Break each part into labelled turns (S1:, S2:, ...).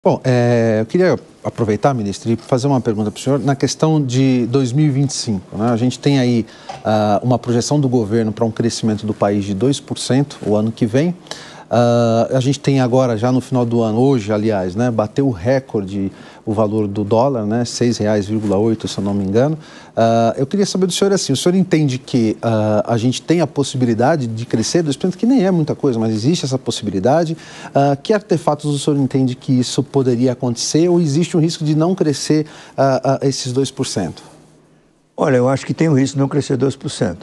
S1: Bom, eu queria aproveitar, ministro, e fazer uma pergunta para o senhor na questão de 2025. Né? A gente tem aí uma projeção do governo para um crescimento do país de 2% o ano que vem. A gente tem agora, já no final do ano, hoje, aliás, né, bateu o recorde o valor do dólar, né, R$ 6,08, se eu não me engano. Eu queria saber do senhor assim, o senhor entende que a gente tem a possibilidade de crescer 2%, que nem é muita coisa, mas existe essa possibilidade. Que artefatos o senhor entende que isso poderia acontecer ou existe um risco de não crescer esses 2%?
S2: Olha, eu acho que tem o risco de não crescer 2%.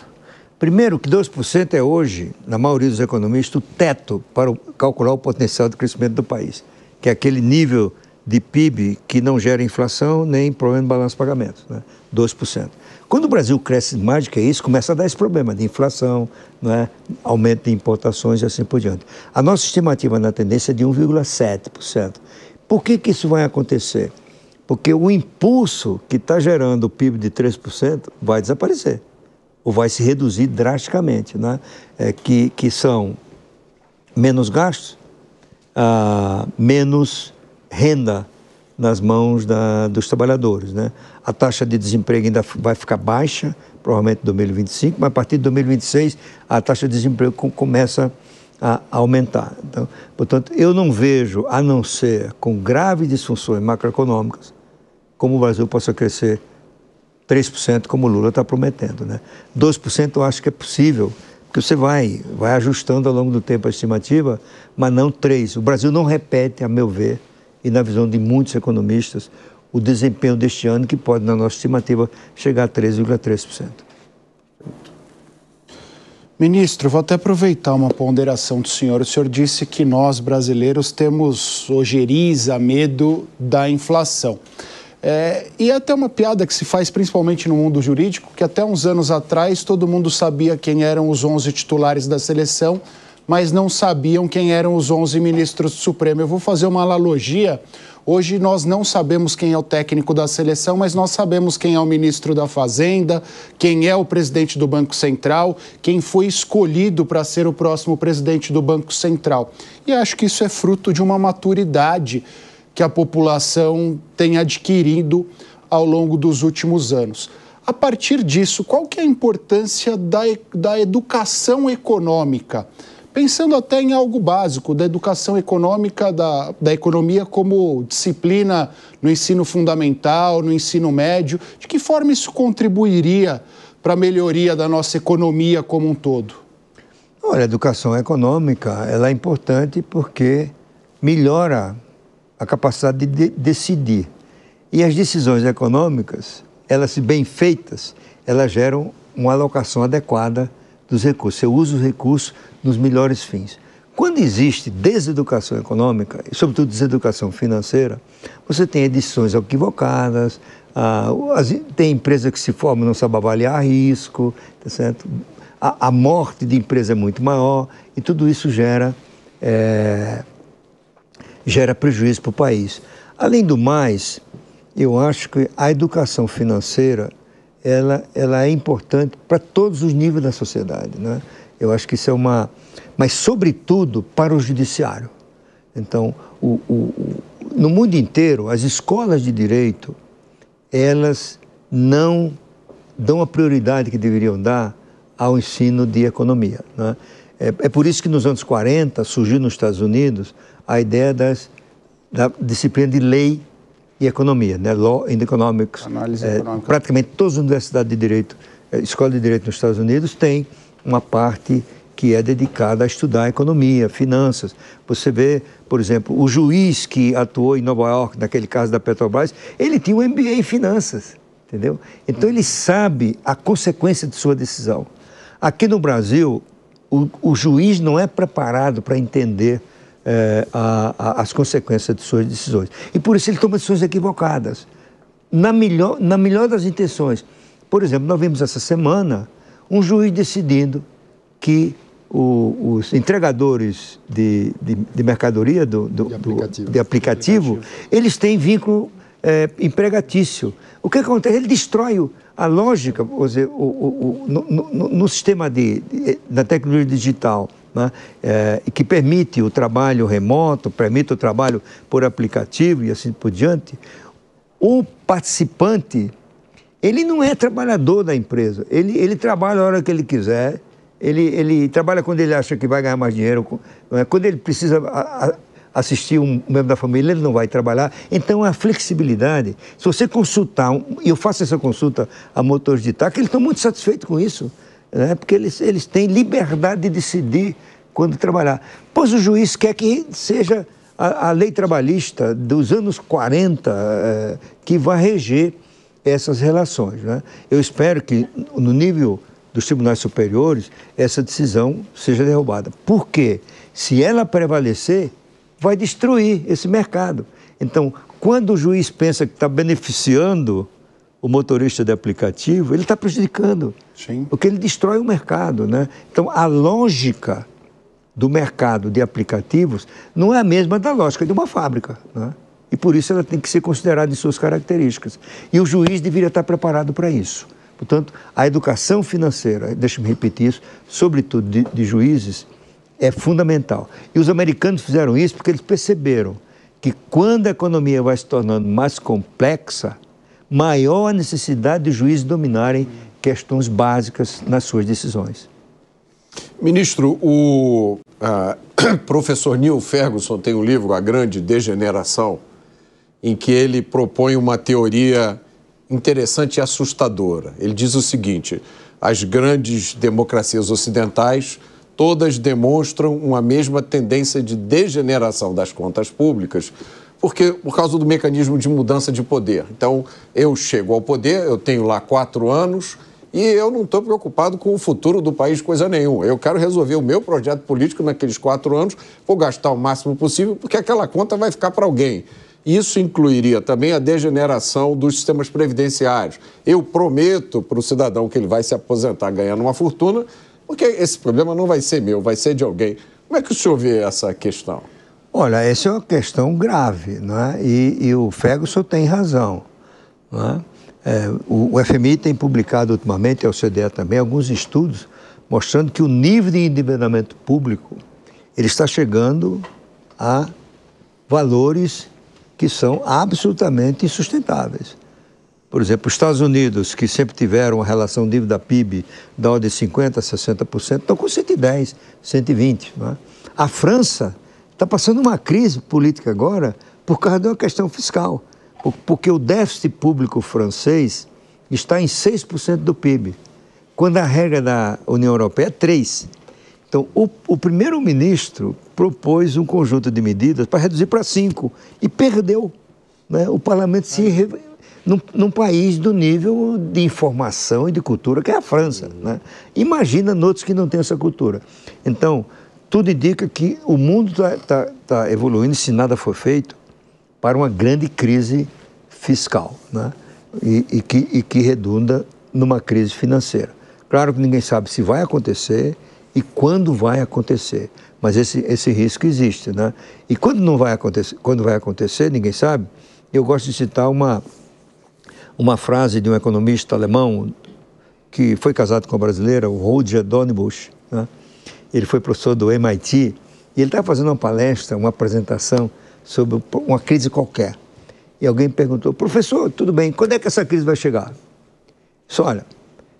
S2: Primeiro, que 2% é hoje, na maioria dos economistas, o teto para calcular o potencial de crescimento do país, que é aquele nível de PIB que não gera inflação nem problema de balanço de pagamentos, né? 2%. Quando o Brasil cresce mais do que isso, começa a dar esse problema de inflação, né? Aumento de importações e assim por diante. A nossa estimativa na tendência é de 1,7%. Por que isso vai acontecer? Porque o impulso que está gerando o PIB de 3% vai desaparecer, ou vai se reduzir drasticamente, né? Que são menos gastos, menos renda nas mãos dos trabalhadores, né? A taxa de desemprego ainda vai ficar baixa, provavelmente em 2025, mas a partir de 2026 a taxa de desemprego começa a aumentar. Então, portanto, eu não vejo, a não ser com graves disfunções macroeconômicas, como o Brasil possa crescer 3%, como o Lula está prometendo, né? 2% eu acho que é possível, porque você vai ajustando ao longo do tempo a estimativa, mas não 3%. O Brasil não repete, a meu ver, e na visão de muitos economistas, o desempenho deste ano, que pode, na nossa estimativa, chegar a 3,3%.
S3: Ministro, vou até aproveitar uma ponderação do senhor. O senhor disse que nós, brasileiros, temos ojeriza, medo da inflação. E até uma piada que se faz principalmente no mundo jurídico, que até uns anos atrás todo mundo sabia quem eram os 11 titulares da seleção, mas não sabiam quem eram os 11 ministros do Supremo. Eu vou fazer uma analogia. Hoje nós não sabemos quem é o técnico da seleção, mas nós sabemos quem é o ministro da Fazenda, quem é o presidente do Banco Central, quem foi escolhido para ser o próximo presidente do Banco Central. E acho que isso é fruto de uma maturidade que a população tem adquirido ao longo dos últimos anos. A partir disso, qual que é a importância da educação econômica? Pensando até em algo básico, da educação econômica, da economia como disciplina no ensino fundamental, no ensino médio, de que forma isso contribuiria para a melhoria da nossa economia como um todo?
S2: Olha, a educação econômica ela é importante porque melhora a capacidade de decidir. E as decisões econômicas, elas, se bem feitas, elas geram uma alocação adequada dos recursos. Você usa os recursos nos melhores fins. Quando existe deseducação econômica, e sobretudo deseducação financeira, você tem decisões equivocadas, tem empresa que se forma e não sabe avaliar risco, tá certo? A morte de empresa é muito maior e tudo isso gera prejuízo para o país. Além do mais, eu acho que a educação financeira ela é importante para todos os níveis da sociedade, né? Eu acho que isso é mas sobretudo para o judiciário. Então, no mundo inteiro, as escolas de direito, elas não dão a prioridade que deveriam dar ao ensino de economia, né? É por isso que nos anos 40 surgiu nos Estados Unidos a ideia da disciplina de lei e economia, né? Law and Economics.
S3: Análise econômica.
S2: Praticamente todas as universidades de direito, escola de direito nos Estados Unidos têm uma parte que é dedicada a estudar economia, finanças. Você vê, por exemplo, o juiz que atuou em Nova York, naquele caso da Petrobras, ele tinha um MBA em finanças, entendeu? Então ele sabe a consequência de sua decisão. Aqui no Brasil, o juiz não é preparado para entender as consequências de suas decisões. E por isso ele toma decisões equivocadas, na melhor das intenções. Por exemplo, nós vimos essa semana um juiz decidindo que os entregadores de mercadoria de aplicativo, eles têm vínculo empregatício. O que acontece? Ele destrói a lógica, no sistema da tecnologia digital, né? E que permite o trabalho remoto, permite o trabalho por aplicativo e assim por diante, o participante, ele não é trabalhador da empresa, ele trabalha a hora que ele quiser, ele trabalha quando ele acha que vai ganhar mais dinheiro, não é? Quando ele precisa assistir um membro da família, ele não vai trabalhar. Então, a flexibilidade, se você consultar, e eu faço essa consulta a motores de táxi, eles estão muito satisfeitos com isso, né? Porque eles têm liberdade de decidir quando trabalhar. Pois o juiz quer que seja a lei trabalhista dos anos 40 que vai reger essas relações, né? Eu espero que, no nível dos tribunais superiores, essa decisão seja derrubada. Por quê? Se ela prevalecer, vai destruir esse mercado. Então, quando o juiz pensa que está beneficiando o motorista de aplicativo, ele está prejudicando.
S3: Sim.
S2: Porque ele destrói o mercado, né? Então, a lógica do mercado de aplicativos não é a mesma da lógica de uma fábrica, né? E por isso ela tem que ser considerada em suas características. E o juiz deveria estar preparado para isso. Portanto, a educação financeira, deixa-me repetir isso, sobretudo de juízes, é fundamental. E os americanos fizeram isso porque eles perceberam que quando a economia vai se tornando mais complexa, maior a necessidade de juízes dominarem questões básicas nas suas decisões.
S4: Ministro, o professor Neil Ferguson tem um livro, A Grande Degeneração, em que ele propõe uma teoria interessante e assustadora. Ele diz o seguinte: as grandes democracias ocidentais todas demonstram uma mesma tendência de degeneração das contas públicas, por causa do mecanismo de mudança de poder. Então, eu chego ao poder, eu tenho lá 4 anos e eu não estou preocupado com o futuro do país, coisa nenhuma. Eu quero resolver o meu projeto político naqueles 4 anos, vou gastar o máximo possível, porque aquela conta vai ficar para alguém. Isso incluiria também a degeneração dos sistemas previdenciários. Eu prometo para o cidadão que ele vai se aposentar ganhando uma fortuna, porque esse problema não vai ser meu, vai ser de alguém. Como é que o senhor vê essa questão?
S2: Olha, essa é uma questão grave, não é? E o Ferguson tem razão, não é? O FMI tem publicado ultimamente, e a OCDE também, alguns estudos mostrando que o nível de endividamento público ele está chegando a valores que são absolutamente insustentáveis. Por exemplo, os Estados Unidos, que sempre tiveram uma relação dívida-PIB da ordem de 50% a 60%, estão com 110%, 120%. Não é? A França está passando uma crise política agora por causa de uma questão fiscal, porque o déficit público francês está em 6% do PIB, quando a regra da União Europeia é 3%. Então, o primeiro-ministro propôs um conjunto de medidas para reduzir para 5% e perdeu, né? O parlamento num país do nível de informação e de cultura que é a França, né? Imagina noutros que não têm essa cultura. Então, tudo indica que o mundo está evoluindo, se nada for feito, para uma grande crise fiscal, né? E que redunda numa crise financeira. Claro que ninguém sabe se vai acontecer e quando vai acontecer, mas esse risco existe, né? E quando vai acontecer, ninguém sabe. Eu gosto de citar uma frase de um economista alemão que foi casado com uma brasileira, o Roger Dornbusch, né? Ele foi professor do MIT e ele estava fazendo uma palestra, uma apresentação sobre uma crise qualquer. E alguém perguntou: professor, tudo bem, quando é que essa crise vai chegar? Disse: olha,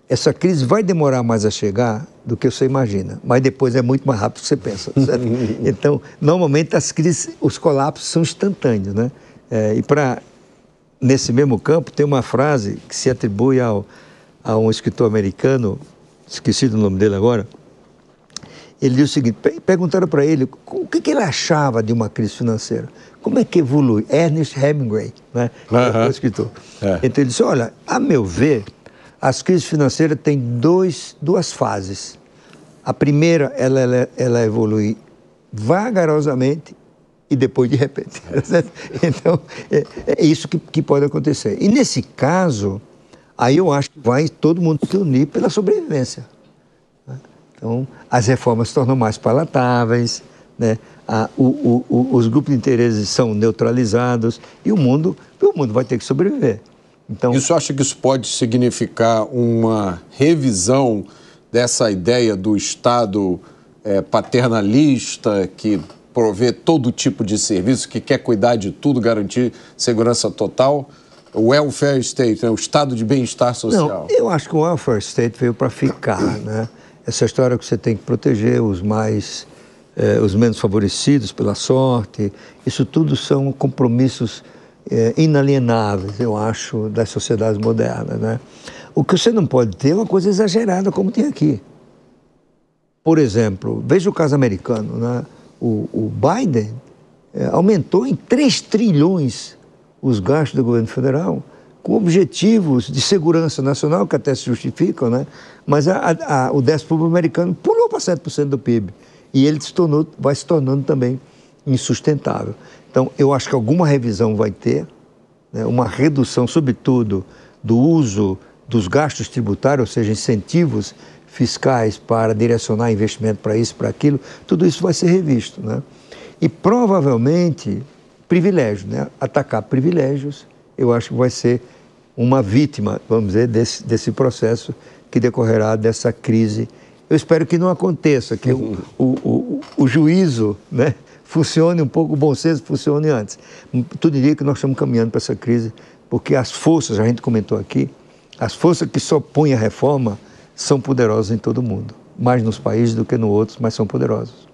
S2: essa crise vai demorar mais a chegar do que você imagina, mas depois é muito mais rápido do que você pensa, certo? Então, normalmente as crises, os colapsos são instantâneos, né? Nesse mesmo campo, tem uma frase que se atribui a um escritor americano, esqueci do nome dele agora. Ele diz o seguinte: perguntaram para ele o que ele achava de uma crise financeira. Como é que evolui? Ernest Hemingway, né? É o escritor. Então ele disse: olha, a meu ver, as crises financeiras têm duas fases. A primeira, ela evolui vagarosamente e depois de repente. Então, é isso que pode acontecer. E nesse caso, aí eu acho que vai todo mundo se unir pela sobrevivência. Então, as reformas se tornam mais palatáveis, né? Os grupos de interesses são neutralizados e o mundo vai ter que sobreviver. Então,
S4: isso acha que isso pode significar uma revisão dessa ideia do Estado paternalista, que provê todo tipo de serviço, que quer cuidar de tudo, garantir segurança total. O welfare state, né? O estado de bem-estar social.
S2: Não, eu acho que o welfare state veio para ficar, né? Essa história que você tem que proteger os menos favorecidos pela sorte, isso tudo são compromissos inalienáveis, eu acho, das sociedades modernas, né? O que você não pode ter é uma coisa exagerada como tem aqui. Por exemplo, veja o caso americano, né? O Biden aumentou em 3 trilhões os gastos do governo federal, com objetivos de segurança nacional, que até se justificam, né? Mas o déficit público americano pulou para 7% do PIB. E ele vai se tornando também insustentável. Então, eu acho que alguma revisão vai ter, né? Uma redução, sobretudo, do uso dos gastos tributários, ou seja, incentivos fiscais para direcionar investimento para isso, para aquilo, tudo isso vai ser revisto, né? E provavelmente privilégios, né? Atacar privilégios, eu acho que vai ser uma vítima, vamos dizer, desse processo que decorrerá dessa crise. Eu espero que não aconteça, que o juízo, né, funcione um pouco, o bom senso funcione antes. Tudo indica que nós estamos caminhando para essa crise, porque as forças, a gente comentou aqui, as forças que se opõem à reforma são poderosas em todo o mundo. Mais nos países do que nos outros, mas são poderosas.